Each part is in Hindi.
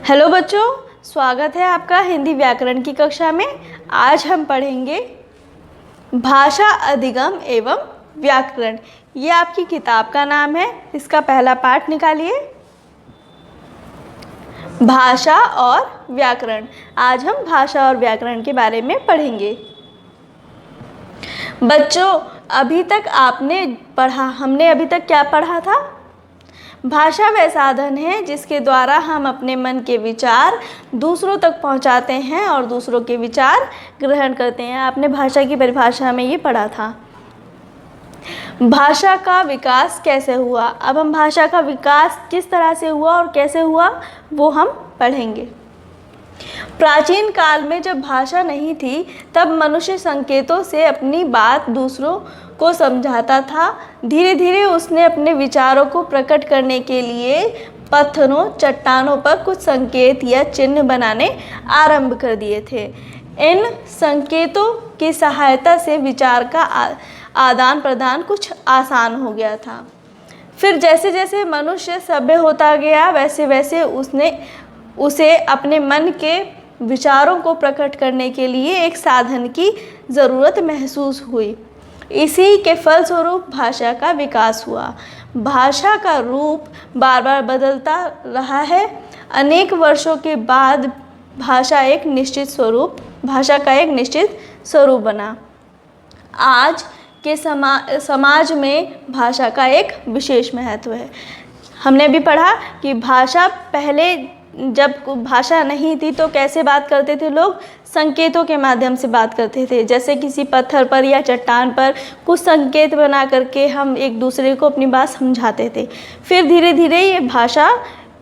हेलो बच्चों, स्वागत है आपका हिंदी व्याकरण की कक्षा में। आज हम पढ़ेंगे भाषा अधिगम एवं व्याकरण। ये आपकी किताब का नाम है। इसका पहला पाठ निकालिए, भाषा और व्याकरण। आज हम भाषा और व्याकरण के बारे में पढ़ेंगे। बच्चों, हमने अभी तक क्या पढ़ा था? भाषा वह साधन है जिसके द्वारा हम अपने मन के विचार दूसरों तक पहुंचाते हैं और दूसरों के विचार ग्रहण करते हैं। आपने भाषा की परिभाषा में ये पढ़ा था। भाषा का विकास कैसे हुआ? अब हम भाषा का विकास किस तरह से हुआ और कैसे हुआ वो हम पढ़ेंगे। प्राचीन काल में जब भाषा नहीं थी तब मनुष्य संकेतों से अपनी बात दूसरों को समझाता था। धीरे धीरे उसने अपने विचारों को प्रकट करने के लिए पत्थरों, चट्टानों पर कुछ संकेत या चिन्ह बनाने आरंभ कर दिए थे। इन संकेतों की सहायता से विचार का आदान प्रदान कुछ आसान हो गया था। फिर जैसे जैसे मनुष्य सभ्य होता गया वैसे वैसे उसे अपने मन के विचारों को प्रकट करने के लिए एक साधन की ज़रूरत महसूस हुई। इसी के फलस्वरूप भाषा का विकास हुआ। भाषा का रूप बार बार बदलता रहा है। अनेक वर्षों के बाद भाषा का एक निश्चित स्वरूप बना। आज के समाज में भाषा का एक विशेष महत्व है। हमने भी पढ़ा कि भाषा पहले जब भाषा नहीं थी तो कैसे बात करते थे लोग? संकेतों के माध्यम से बात करते थे। जैसे किसी पत्थर पर या चट्टान पर कुछ संकेत बना करके हम एक दूसरे को अपनी बात समझाते थे। फिर धीरे धीरे ये भाषा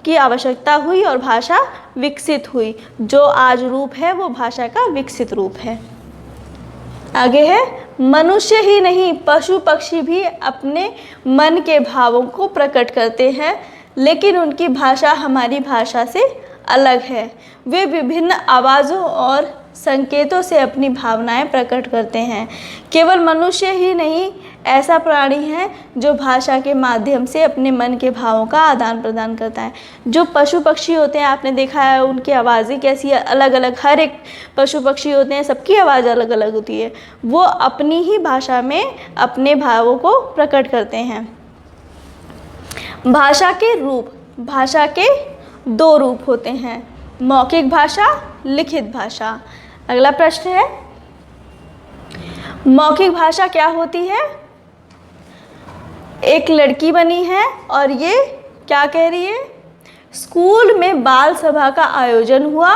की आवश्यकता हुई और भाषा विकसित हुई। जो आज रूप है वो भाषा का विकसित रूप है। आगे है, मनुष्य ही नहीं पशु पक्षी भी अपने मन के भावों को प्रकट करते हैं, लेकिन उनकी भाषा हमारी भाषा से अलग है। वे विभिन्न आवाज़ों और संकेतों से अपनी भावनाएं प्रकट करते हैं। केवल मनुष्य ही नहीं ऐसा प्राणी है जो भाषा के माध्यम से अपने मन के भावों का आदान प्रदान करता है। जो पशु पक्षी होते हैं, आपने देखा है उनकी आवाज़ें कैसी अलग अलग, हर एक पशु पक्षी होते हैं, सबकी आवाज़ अलग अलग होती है। वो अपनी ही भाषा में अपने भावों को प्रकट करते हैं। भाषा के रूप, भाषा के दो रूप होते हैं, मौखिक भाषा, लिखित भाषा। अगला प्रश्न है, मौखिक भाषा क्या होती है? एक लड़की बनी है और ये क्या कह रही है? स्कूल में बाल सभा का आयोजन हुआ।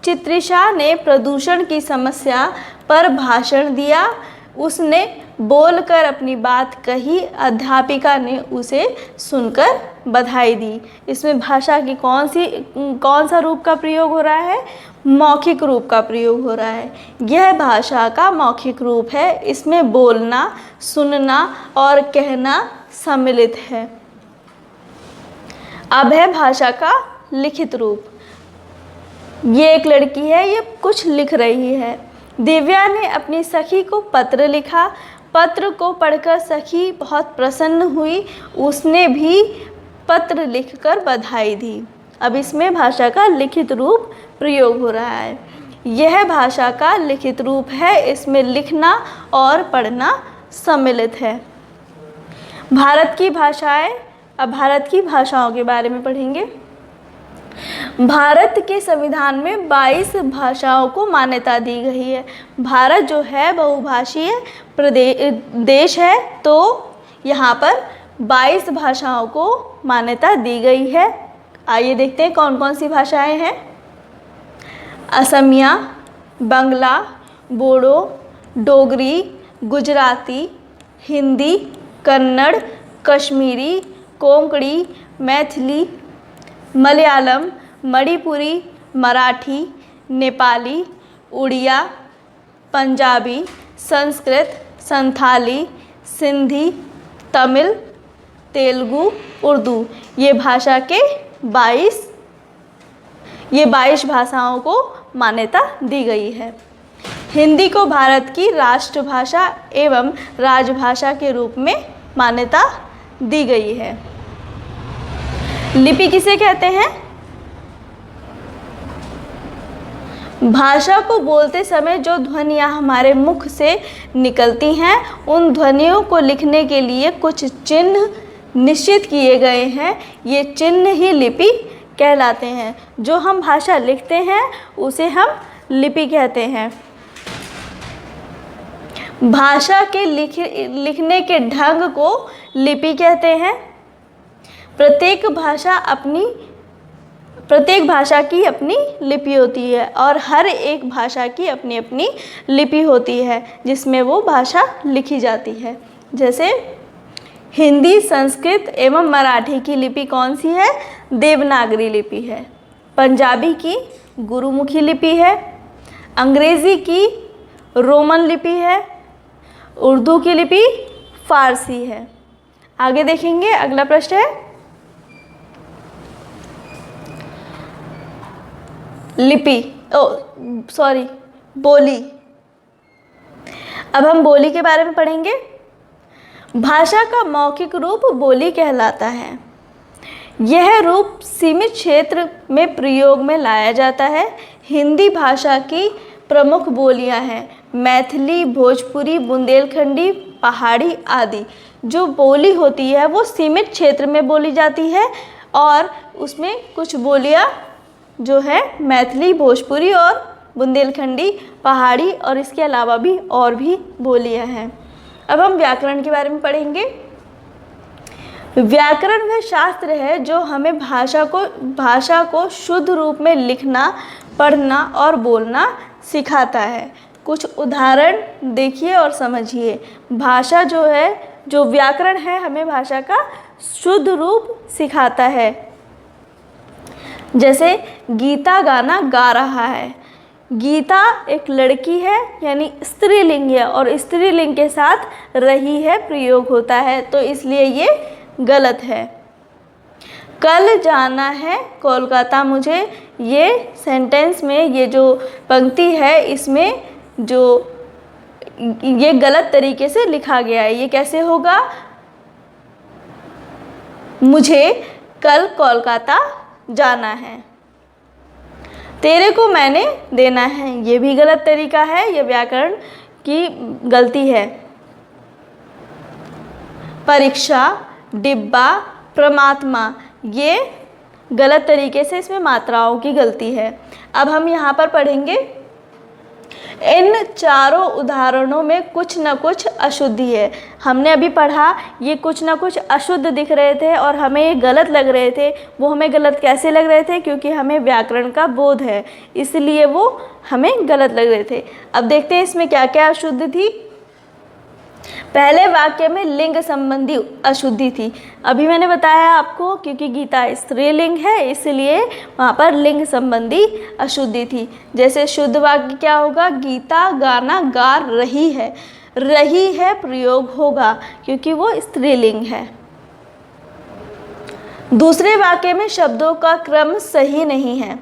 चित्रिशा ने प्रदूषण की समस्या पर भाषण दिया। उसने बोलकर अपनी बात कही। अध्यापिका ने उसे सुनकर बधाई दी। इसमें भाषा की कौन सा रूप का प्रयोग हो रहा है? मौखिक रूप का प्रयोग हो रहा है। यह भाषा का मौखिक रूप है। इसमें बोलना, सुनना और कहना सम्मिलित है। अब है भाषा का लिखित रूप। ये एक लड़की है, ये कुछ लिख रही है। दिव्या ने अपनी सखी को पत्र लिखा। पत्र को पढ़कर सखी बहुत प्रसन्न हुई। उसने भी पत्र लिखकर बधाई दी। अब इसमें भाषा का लिखित रूप प्रयोग हो रहा है। यह भाषा का लिखित रूप है। इसमें लिखना और पढ़ना सम्मिलित है। भारत की भाषाएं। अब भारत की भाषाओं के बारे में पढ़ेंगे। भारत के संविधान में 22 भाषाओं को मान्यता दी गई है। भारत जो है बहुभाषीय देश है, तो यहाँ पर 22 भाषाओं को मान्यता दी गई है। आइए देखते हैं कौन कौन सी भाषाएं हैं। असमिया, बंगला, बोडो, डोगरी, गुजराती, हिंदी, कन्नड़, कश्मीरी, कोंकणी, मैथिली, मलयालम, मणिपुरी, मराठी, नेपाली, उड़िया, पंजाबी, संस्कृत, संथाली, सिंधी, तमिल, तेलुगु, उर्दू। ये 22 भाषाओं को मान्यता दी गई है। हिंदी को भारत की राष्ट्रभाषा एवं राजभाषा के रूप में मान्यता दी गई है। लिपि किसे कहते हैं? भाषा को बोलते समय जो ध्वनियाँ हमारे मुख से निकलती हैं, उन ध्वनियों को लिखने के लिए कुछ चिन्ह निश्चित किए गए हैं। ये चिन्ह ही लिपि कहलाते हैं। जो हम भाषा लिखते हैं उसे हम लिपि कहते हैं। भाषा के लिखने के ढंग को लिपि कहते हैं। प्रत्येक भाषा की अपनी लिपि होती है और हर एक भाषा की अपनी अपनी लिपि होती है जिसमें वो भाषा लिखी जाती है। जैसे हिंदी, संस्कृत एवं मराठी की लिपि कौन सी है? देवनागरी लिपि है। पंजाबी की गुरुमुखी लिपि है। अंग्रेज़ी की रोमन लिपि है। उर्दू की लिपि फारसी है। आगे देखेंगे, अगला प्रश्न है बोली। अब हम बोली के बारे में पढ़ेंगे। भाषा का मौखिक रूप बोली कहलाता है। यह रूप सीमित क्षेत्र में प्रयोग में लाया जाता है। हिंदी भाषा की प्रमुख बोलियां हैं मैथिली, भोजपुरी, बुंदेलखंडी, पहाड़ी आदि। जो बोली होती है वो सीमित क्षेत्र में बोली जाती है और उसमें कुछ बोलियां जो है मैथिली, भोजपुरी और बुंदेलखंडी, पहाड़ी और इसके अलावा भी और भी बोलियां हैं। अब हम व्याकरण के बारे में पढ़ेंगे। व्याकरण वह शास्त्र है जो हमें भाषा को शुद्ध रूप में लिखना, पढ़ना और बोलना सिखाता है। कुछ उदाहरण देखिए और समझिए। भाषा जो व्याकरण है हमें भाषा का शुद्ध रूप सिखाता है। जैसे गीता गाना गा रहा है। गीता एक लड़की है यानी स्त्रीलिंग है और स्त्रीलिंग के साथ रही है प्रयोग होता है, तो इसलिए ये गलत है। कल जाना है कोलकाता मुझे, ये सेंटेंस में ये जो पंक्ति है इसमें जो ये गलत तरीके से लिखा गया है। ये कैसे होगा? मुझे कल कोलकाता जाना है। तेरे को मैंने देना है, ये भी गलत तरीका है, ये व्याकरण की गलती है। परीक्षा, डिब्बा, परमात्मा, ये गलत तरीके से इसमें मात्राओं की गलती है। अब हम यहाँ पर पढ़ेंगे इन चारों उदाहरणों में कुछ न कुछ अशुद्धि है। हमने अभी पढ़ा ये कुछ न कुछ अशुद्ध दिख रहे थे और हमें ये गलत लग रहे थे। वो हमें गलत कैसे लग रहे थे? क्योंकि हमें व्याकरण का बोध है, इसलिए वो हमें गलत लग रहे थे। अब देखते हैं इसमें क्या क्या अशुद्ध थी। पहले वाक्य में लिंग संबंधी अशुद्धि थी। अभी मैंने बताया आपको क्योंकि गीता स्त्रीलिंग है इसलिए वहाँ पर लिंग संबंधी अशुद्धि थी। जैसे शुद्ध वाक्य क्या होगा? गीता गाना गा रही है। रही है प्रयोग होगा क्योंकि वो स्त्रीलिंग है। दूसरे वाक्य में शब्दों का क्रम सही नहीं है।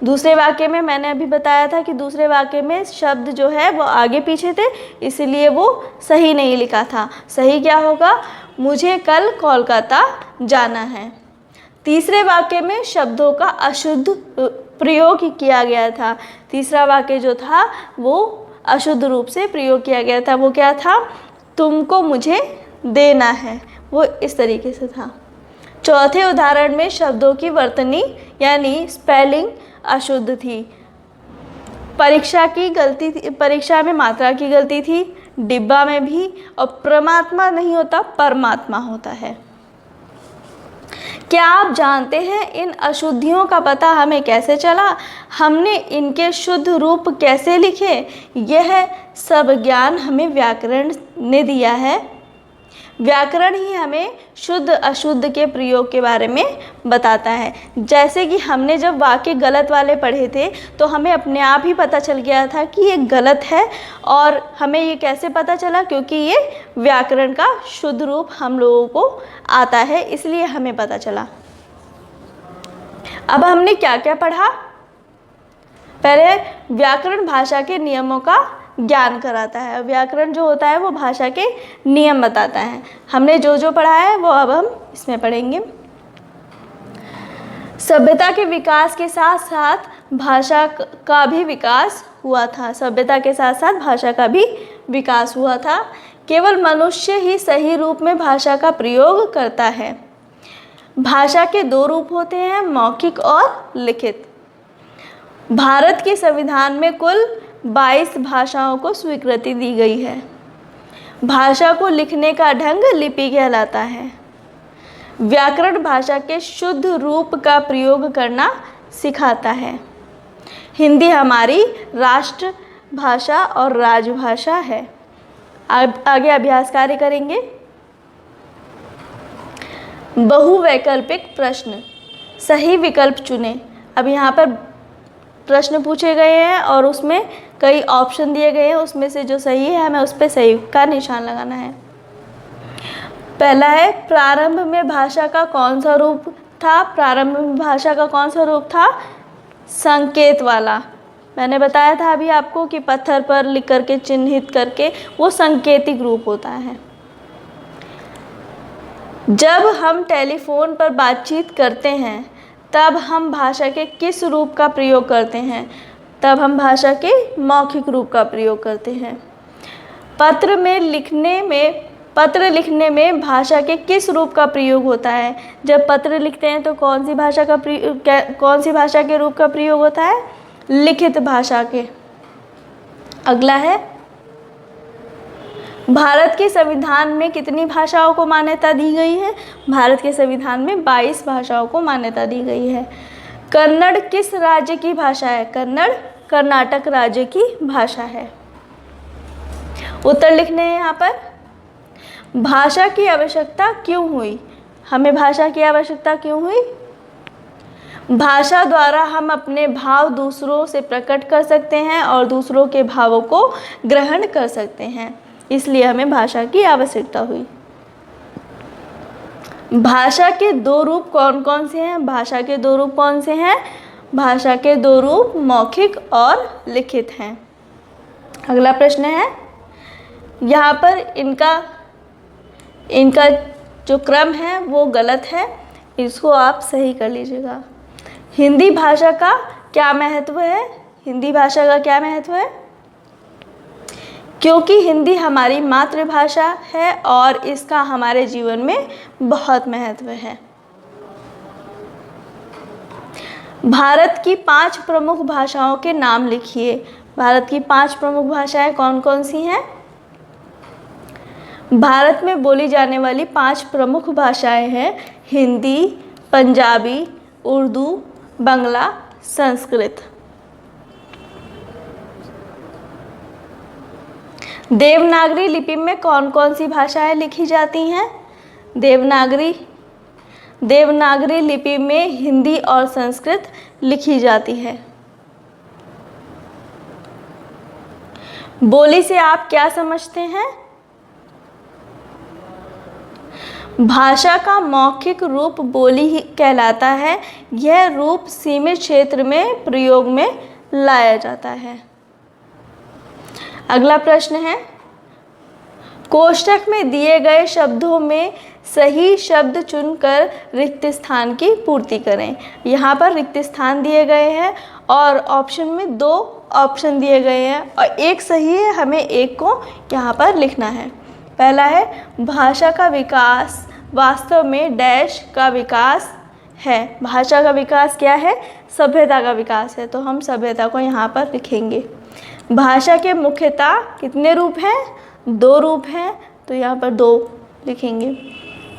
दूसरे वाक्य में मैंने अभी बताया था कि दूसरे वाक्य में शब्द जो है वो आगे पीछे थे, इसलिए वो सही नहीं लिखा था। सही क्या होगा? मुझे कल कोलकाता जाना है। तीसरे वाक्य में शब्दों का अशुद्ध प्रयोग किया गया था। तीसरा वाक्य जो था वो अशुद्ध रूप से प्रयोग किया गया था। वो क्या था? तुमको मुझे देना है, वो इस तरीके से था। चौथे उदाहरण में शब्दों की वर्तनी यानी स्पेलिंग अशुद्ध थी। परीक्षा की गलती थी, परीक्षा में मात्रा की गलती थी, डिब्बा में भी, और परमात्मा नहीं होता परमात्मा होता है। क्या आप जानते हैं इन अशुद्धियों का पता हमें कैसे चला? हमने इनके शुद्ध रूप कैसे लिखे? यह सब ज्ञान हमें व्याकरण ने दिया है। व्याकरण ही हमें शुद्ध अशुद्ध के प्रयोग के बारे में बताता है। जैसे कि हमने जब वाक्य गलत वाले पढ़े थे तो हमें अपने आप ही पता चल गया था कि ये गलत है। और हमें ये कैसे पता चला? क्योंकि ये व्याकरण का शुद्ध रूप हम लोगों को आता है, इसलिए हमें पता चला। अब हमने क्या क्या पढ़ा? पहले व्याकरण भाषा के नियमों का ज्ञान कराता है। व्याकरण जो होता है वो भाषा के नियम बताता है। हमने जो जो पढ़ा है वो अब हम इसमें पढ़ेंगे। सभ्यता के विकास के साथ साथ भाषा का भी विकास हुआ था। सभ्यता के साथ साथ भाषा का भी विकास हुआ था। केवल मनुष्य ही सही रूप में भाषा का प्रयोग करता है। भाषा के दो रूप होते हैं, मौखिक और लिखित। भारत के संविधान में कुल 22 भाषाओं को स्वीकृति दी गई है। भाषा को लिखने का ढंग लिपि कहलाता है। व्याकरण भाषा के शुद्ध रूप का प्रयोग करना सिखाता है। हिंदी हमारी राष्ट्र भाषा और राजभाषा है। आगे अभ्यास कार्य करेंगे। बहुवैकल्पिक प्रश्न, सही विकल्प चुनें। अब यहाँ पर प्रश्न पूछे गए हैं और उसमें कई ऑप्शन दिए गए हैं, उसमें से जो सही है हमें उस पर सही का निशान लगाना है। पहला है, प्रारंभ में भाषा का कौन सा रूप था? प्रारंभ में भाषा का कौन सा रूप था? संकेत वाला। मैंने बताया था अभी आपको कि पत्थर पर लिख करके चिन्हित करके, वो सांकेतिक रूप होता है। जब हम टेलीफोन पर बातचीत करते हैं तब हम भाषा के किस रूप का प्रयोग करते हैं? तब हम भाषा के मौखिक रूप का प्रयोग करते हैं। पत्र लिखने में भाषा के किस रूप का प्रयोग होता है? जब पत्र लिखते हैं तो कौन सी भाषा के रूप का प्रयोग होता है? लिखित भाषा के। अगला है, भारत के संविधान में कितनी भाषाओं को मान्यता दी गई है? भारत के संविधान में 22 भाषाओं को मान्यता दी गई है। कन्नड़ किस राज्य की भाषा है? कन्नड़ कर्नाटक राज्य की भाषा है। उत्तर लिखने हैं यहाँ पर। भाषा की आवश्यकता क्यों हुई? हमें भाषा की आवश्यकता क्यों हुई? भाषा द्वारा हम अपने भाव दूसरों से प्रकट कर सकते हैं और दूसरों के भावों को ग्रहण कर सकते हैं, इसलिए हमें भाषा की आवश्यकता हुई। भाषा के दो रूप कौन कौन से हैं? भाषा के दो रूप कौन से हैं? भाषा के दो रूप मौखिक और लिखित हैं। अगला प्रश्न है, यहाँ पर इनका जो क्रम है वो गलत है, इसको आप सही कर लीजिएगा। हिंदी भाषा का क्या महत्व है? हिंदी भाषा का क्या महत्व है? क्योंकि हिंदी हमारी मातृभाषा है और इसका हमारे जीवन में बहुत महत्व है। भारत की 5 प्रमुख भाषाओं के नाम लिखिए। भारत की 5 प्रमुख भाषाएं कौन कौन सी हैं? भारत में बोली जाने वाली 5 प्रमुख भाषाएं हैं हिंदी, पंजाबी, उर्दू, बांग्ला, संस्कृत। देवनागरी लिपि में कौन कौन सी भाषाएं लिखी जाती हैं? देवनागरी लिपि में हिंदी और संस्कृत लिखी जाती है। बोली से आप क्या समझते हैं? भाषा का मौखिक रूप बोली ही कहलाता है। यह रूप सीमित क्षेत्र में प्रयोग में लाया जाता है। अगला प्रश्न है, कोष्ठक में दिए गए शब्दों में सही शब्द चुनकर रिक्त स्थान की पूर्ति करें। यहाँ पर रिक्त स्थान दिए गए हैं और ऑप्शन में 2 ऑप्शन दिए गए हैं और एक सही है, हमें एक को यहाँ पर लिखना है। पहला है, भाषा का विकास वास्तव में डैश का विकास है। भाषा का विकास क्या है? सभ्यता का विकास है, तो हम सभ्यता को यहाँ पर लिखेंगे। भाषा के मुख्यतः कितने रूप हैं? 2 रूप हैं, तो यहाँ पर 2 लिखेंगे।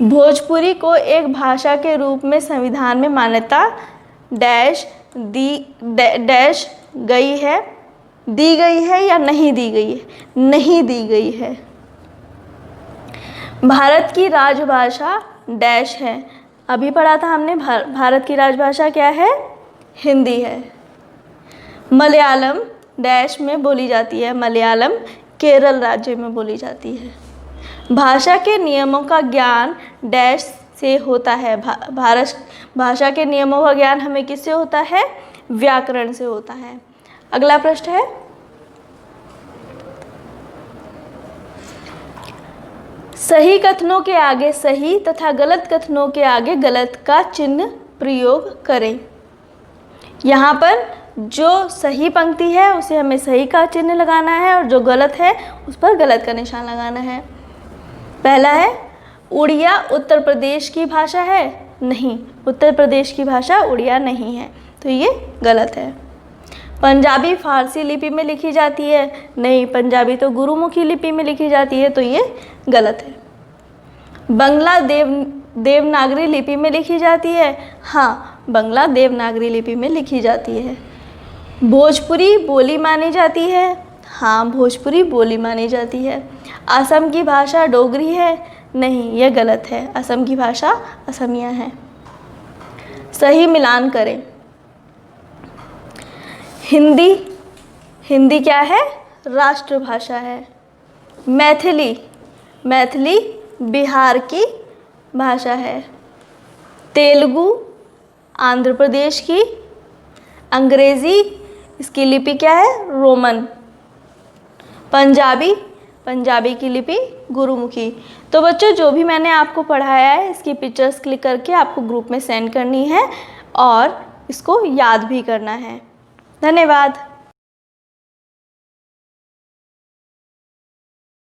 भोजपुरी को एक भाषा के रूप में संविधान में मान्यता डैश डैश गई है, दी गई है या नहीं दी गई है? नहीं दी गई है। भारत की राजभाषा डैश है। अभी पढ़ा था हमने, भारत की राजभाषा क्या है? हिंदी है। मलयालम डैश में बोली जाती है। मलयालम केरल राज्य में बोली जाती है। भाषा के नियमों का ज्ञान डैश से होता है। भाषा के नियमों का ज्ञान हमें किससे होता है? व्याकरण से होता है। अगला प्रश्न है, सही कथनों के आगे सही तथा गलत कथनों के आगे गलत का चिन्ह प्रयोग करें। यहाँ पर जो सही पंक्ति है उसे हमें सही का चिन्ह लगाना है और जो गलत है उस पर गलत का निशान लगाना है। पहला है, उड़िया उत्तर प्रदेश की भाषा है। नहीं, उत्तर प्रदेश की भाषा उड़िया नहीं है, तो ये गलत है। पंजाबी फारसी लिपि में लिखी जाती है। नहीं, पंजाबी तो गुरुमुखी लिपि में लिखी जाती है, तो ये गलत है। बंगला देवनागरी लिपि में लिखी जाती है। हाँ, बंगला देवनागरी लिपि में लिखी जाती है। भोजपुरी बोली मानी जाती है। हाँ, भोजपुरी बोली मानी जाती है। असम की भाषा डोगरी है। नहीं, यह गलत है, असम की भाषा असमिया है। सही मिलान करें। हिंदी क्या है? राष्ट्रभाषा है। मैथिली बिहार की भाषा है। तेलुगु आंध्र प्रदेश की। अंग्रेज़ी, इसकी लिपि क्या है? रोमन। पंजाबी की लिपि गुरुमुखी। तो बच्चों, जो भी मैंने आपको पढ़ाया है इसकी पिक्चर्स क्लिक करके आपको ग्रुप में सेंड करनी है और इसको याद भी करना है। धन्यवाद।